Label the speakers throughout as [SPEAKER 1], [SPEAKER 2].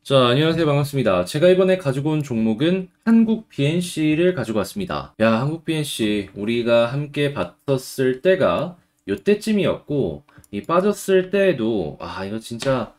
[SPEAKER 1] 자, 안녕하세요. 반갑습니다. 제가 이번에 가지고 온 종목은 한국 BNC를 가지고 왔습니다. 야, 한국 BNC 우리가 함께 봤었을 때가 요때쯤이었고, 이 빠졌을 때에도 이거 진짜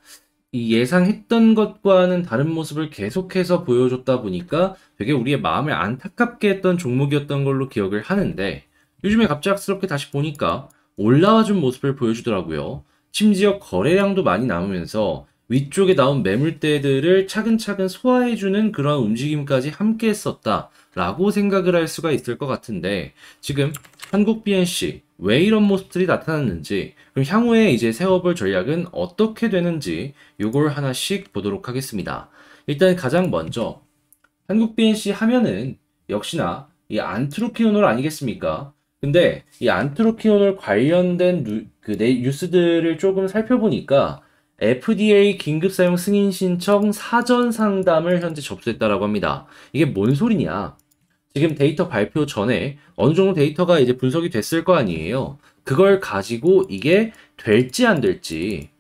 [SPEAKER 1] 이 예상했던 것과는 다른 모습을 계속해서 보여줬다 보니까 되게 우리의 마음을 안타깝게 했던 종목이었던 걸로 기억을 하는데, 요즘에 갑작스럽게 다시 보니까 올라와준 모습을 보여주더라고요. 심지어 거래량도 많이 남으면서 위쪽에 나온 매물대들을 차근차근 소화해주는 그런 움직임까지 함께 했었다라고 생각을 할 수가 있을 것 같은데, 지금 한국 BNC 왜 이런 모습들이 나타났는지, 그럼 향후에 이제 세워볼 전략은 어떻게 되는지 요걸 하나씩 보도록 하겠습니다. 일단 가장 먼저 한국 BNC 하면은 역시나 이 안트로키노놀 아니겠습니까? 근데 이 안트로키노놀 관련된 뉴스들을 조금 살펴보니까 FDA 긴급 사용 승인 신청 사전 상담을 현재 접수했다라고 합니다. 이게 뭔 소리냐? 지금 데이터 발표 전에 어느 정도 데이터가 이제 분석이 됐을 거 아니에요. 그걸 가지고 이게 될지 안 될지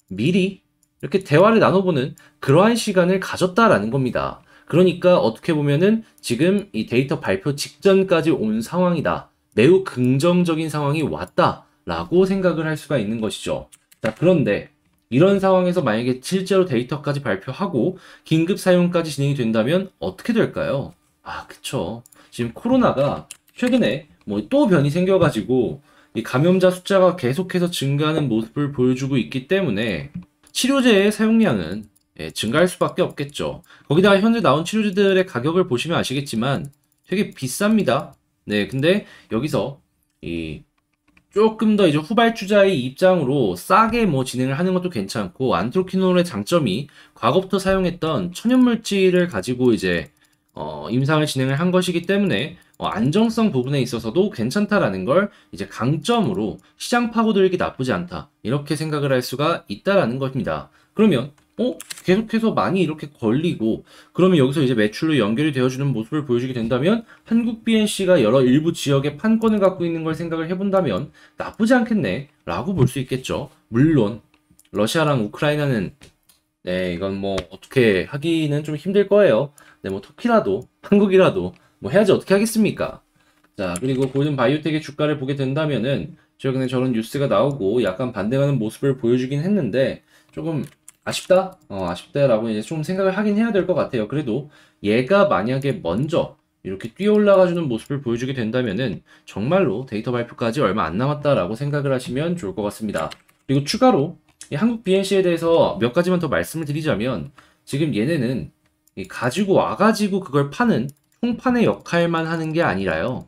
[SPEAKER 1] 미리 이렇게 대화를 나눠보는 그러한 시간을 가졌다라는 겁니다. 그러니까 어떻게 보면은 지금 이 데이터 발표 직전까지 온 상황이다. 매우 긍정적인 상황이 왔다라고 생각을 할 수가 있는 것이죠. 자, 그런데 이런 상황에서 만약에 실제로 데이터까지 발표하고 긴급 사용까지 진행이 된다면 어떻게 될까요? 그쵸. 지금 코로나가 최근에 뭐 또 변이 생겨가지고 이 감염자 숫자가 계속해서 증가하는 모습을 보여주고 있기 때문에 치료제의 사용량은 증가할 수밖에 없겠죠. 거기다가 현재 나온 치료제들의 가격을 보시면 아시겠지만 되게 비쌉니다. 네, 근데 여기서 이 조금 더 이제 후발주자의 입장으로 싸게 뭐 진행을 하는 것도 괜찮고, 안트로키놀의 장점이 과거부터 사용했던 천연물질을 가지고 이제 임상을 진행을 한 것이기 때문에 안정성 부분에 있어서도 괜찮다라는 걸 이제 강점으로 시장 파고들기 나쁘지 않다, 이렇게 생각을 할 수가 있다라는 것입니다. 그러면 계속해서 많이 이렇게 걸리고, 그러면 여기서 이제 매출로 연결이 되어주는 모습을 보여주게 된다면 한국 BNC가 여러 일부 지역의 판권을 갖고 있는 걸 생각을 해본다면 나쁘지 않겠네 라고 볼 수 있겠죠. 물론 러시아랑 우크라이나는 네, 이건 뭐 어떻게 하기는 좀 힘들 거예요. 네, 뭐 터키라도 한국이라도 뭐 해야지 어떻게 하겠습니까? 자, 그리고 골든 바이오텍의 주가를 보게 된다면은 최근에 저런 뉴스가 나오고 약간 반등하는 모습을 보여주긴 했는데 조금 아쉽다? 아쉽다라고 이제 좀 생각을 하긴 해야 될 것 같아요. 그래도 얘가 만약에 먼저 이렇게 뛰어 올라가주는 모습을 보여주게 된다면은 정말로 데이터 발표까지 얼마 안 남았다라고 생각을 하시면 좋을 것 같습니다. 그리고 추가로 이 한국 BNC에 대해서 몇 가지만 더 말씀을 드리자면, 지금 얘네는 이 가지고 와가지고 그걸 파는 총판의 역할만 하는 게 아니라요.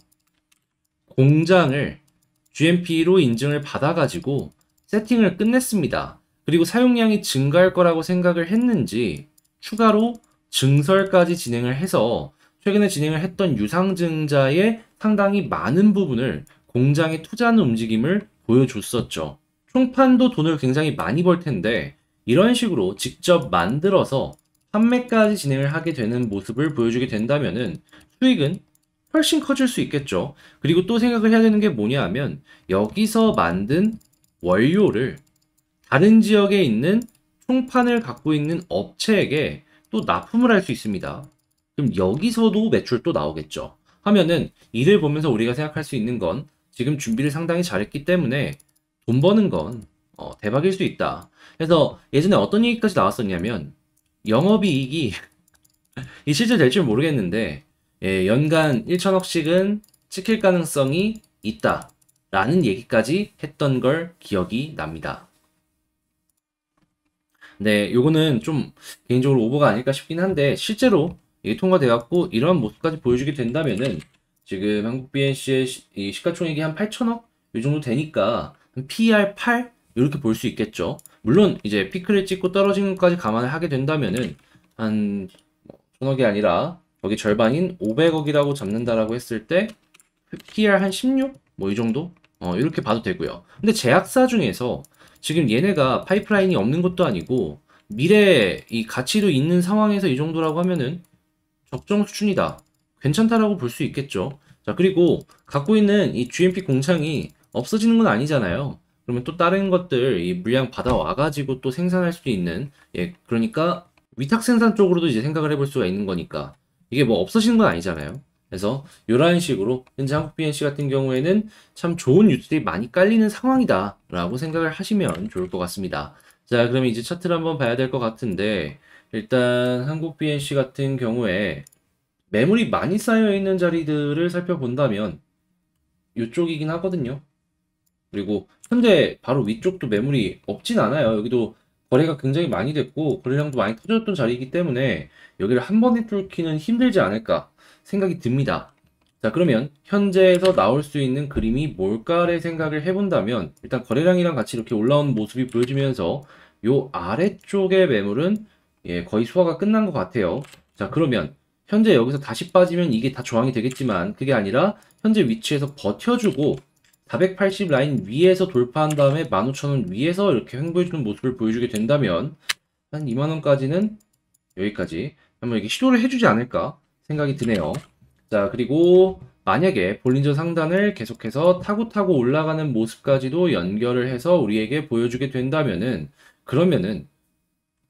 [SPEAKER 1] 공장을 GMP로 인증을 받아가지고 세팅을 끝냈습니다. 그리고 사용량이 증가할 거라고 생각을 했는지 추가로 증설까지 진행을 해서 최근에 진행을 했던 유상증자의 상당히 많은 부분을 공장에 투자하는 움직임을 보여줬었죠. 총판도 돈을 굉장히 많이 벌 텐데 이런 식으로 직접 만들어서 판매까지 진행을 하게 되는 모습을 보여주게 된다면은 수익은 훨씬 커질 수 있겠죠. 그리고 또 생각을 해야 되는 게 뭐냐 하면 여기서 만든 원료를 다른 지역에 있는 총판을 갖고 있는 업체에게 또 납품을 할 수 있습니다. 그럼 여기서도 매출 또 나오겠죠. 하면은 이를 보면서 우리가 생각할 수 있는 건 지금 준비를 상당히 잘했기 때문에 돈 버는 건 대박일 수 있다. 그래서 예전에 어떤 얘기까지 나왔었냐면 영업이익이 이 실제 될지 모르겠는데 연간 1천억씩은 찍힐 가능성이 있다 라는 얘기까지 했던 걸 기억이 납니다. 네, 요거는 좀 개인적으로 오버가 아닐까 싶긴 한데 실제로 이게 통과돼갖고 이런 모습까지 보여주게 된다면은 지금 한국 BNC의 이 시가총액이 한 8천억 이 정도 되니까 PER 8 이렇게 볼 수 있겠죠. 물론 이제 피크를 찍고 떨어지는 것까지 감안을 하게 된다면은 한 천억이 아니라 거기 절반인 500억이라고 잡는다라고 했을 때 PER 한 16? 뭐 이 정도? 이렇게 봐도 되고요. 근데 제약사 중에서 지금 얘네가 파이프라인이 없는 것도 아니고 미래 이 가치도 있는 상황에서 이 정도라고 하면은 적정 수준이다. 괜찮다라고 볼 수 있겠죠. 자, 그리고 갖고 있는 이 GMP 공장이 없어지는 건 아니잖아요. 그러면 또 다른 것들 이 물량 받아와가지고 또 생산할 수도 있는, 그러니까 위탁 생산 쪽으로도 이제 생각을 해볼 수가 있는 거니까 이게 뭐 없어지는 건 아니잖아요. 그래서 이런 식으로 현재 한국 BNC 같은 경우에는 참 좋은 뉴스들이 많이 깔리는 상황이다라고 생각을 하시면 좋을 것 같습니다. 자, 그러면 이제 차트를 한번 봐야 될 것 같은데 일단 한국 BNC 같은 경우에 매물이 많이 쌓여 있는 자리들을 살펴본다면 이쪽이긴 하거든요. 그리고 현재 바로 위쪽도 매물이 없진 않아요. 여기도 거래가 굉장히 많이 됐고 거래량도 많이 터졌던 자리이기 때문에 여기를 한 번에 뚫기는 힘들지 않을까 생각이 듭니다. 자, 그러면 현재에서 나올 수 있는 그림이 뭘까를 생각을 해본다면 일단 거래량이랑 같이 이렇게 올라오는 모습이 보여지면서 요 아래쪽의 매물은 거의 소화가 끝난 것 같아요. 자, 그러면 현재 여기서 다시 빠지면 이게 다 저항이 되겠지만 그게 아니라 현재 위치에서 버텨주고 480 라인 위에서 돌파한 다음에 15,000원 위에서 이렇게 횡보해주는 모습을 보여주게 된다면 한 2만원까지는 여기까지 한번 이렇게 시도를 해주지 않을까 생각이 드네요. 자, 그리고 만약에 볼린저 상단을 계속해서 타고 올라가는 모습까지도 연결을 해서 우리에게 보여주게 된다면은 그러면은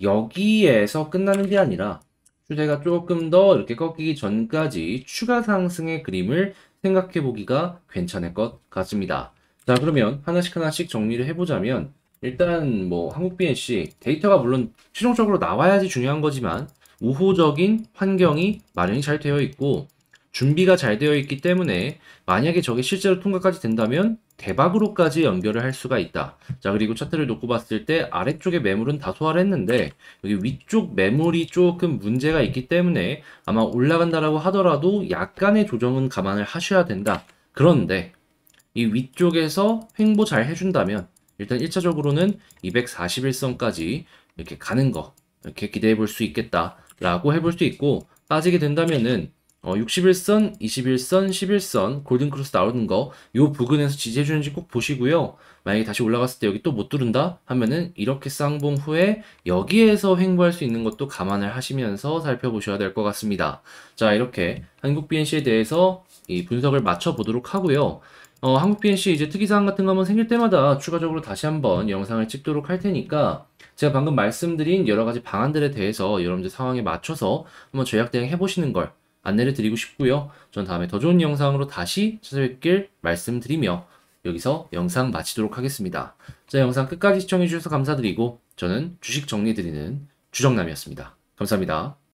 [SPEAKER 1] 여기에서 끝나는 게 아니라 추세가 조금 더 이렇게 꺾이기 전까지 추가 상승의 그림을 생각해 보기가 괜찮을 것 같습니다. 자, 그러면 하나씩 정리를 해보자면 일단 뭐 한국 BNC 데이터가 물론 최종적으로 나와야지 중요한 거지만 우호적인 환경이 마련이 잘 되어 있고 준비가 잘 되어 있기 때문에 만약에 저게 실제로 통과까지 된다면 대박으로까지 연결을 할 수가 있다. 자, 그리고 차트를 놓고 봤을 때 아래쪽에 매물은 다 소화를 했는데 여기 위쪽 매물이 조금 문제가 있기 때문에 아마 올라간다라고 하더라도 약간의 조정은 감안을 하셔야 된다. 그런데 이 위쪽에서 횡보 잘 해준다면 일단 1차적으로는 241선까지 이렇게 가는 거 이렇게 기대해 볼 수 있겠다라고 해볼 수 있고 빠지게 된다면은 61선, 21선, 11선 골든크로스 나오는 거 요 부근에서 지지해 주는지 꼭 보시고요. 만약에 다시 올라갔을 때 여기 또 못 뚫는다 하면은 이렇게 쌍봉 후에 여기에서 횡보할 수 있는 것도 감안을 하시면서 살펴보셔야 될 것 같습니다. 자, 이렇게 한국 BNC에 대해서 이 분석을 맞춰 보도록 하고요. 한국 BNC 이제 특이사항 같은 거 한번 생길 때마다 추가적으로 다시 한번 영상을 찍도록 할 테니까 제가 방금 말씀드린 여러 가지 방안들에 대해서 여러분들 상황에 맞춰서 한번 전략 대응 해보시는 걸 안내를 드리고 싶고요. 전 다음에 더 좋은 영상으로 다시 찾아뵙길 말씀드리며 여기서 영상 마치도록 하겠습니다. 자, 영상 끝까지 시청해주셔서 감사드리고 저는 주식 정리해드리는 주정남이었습니다. 감사합니다.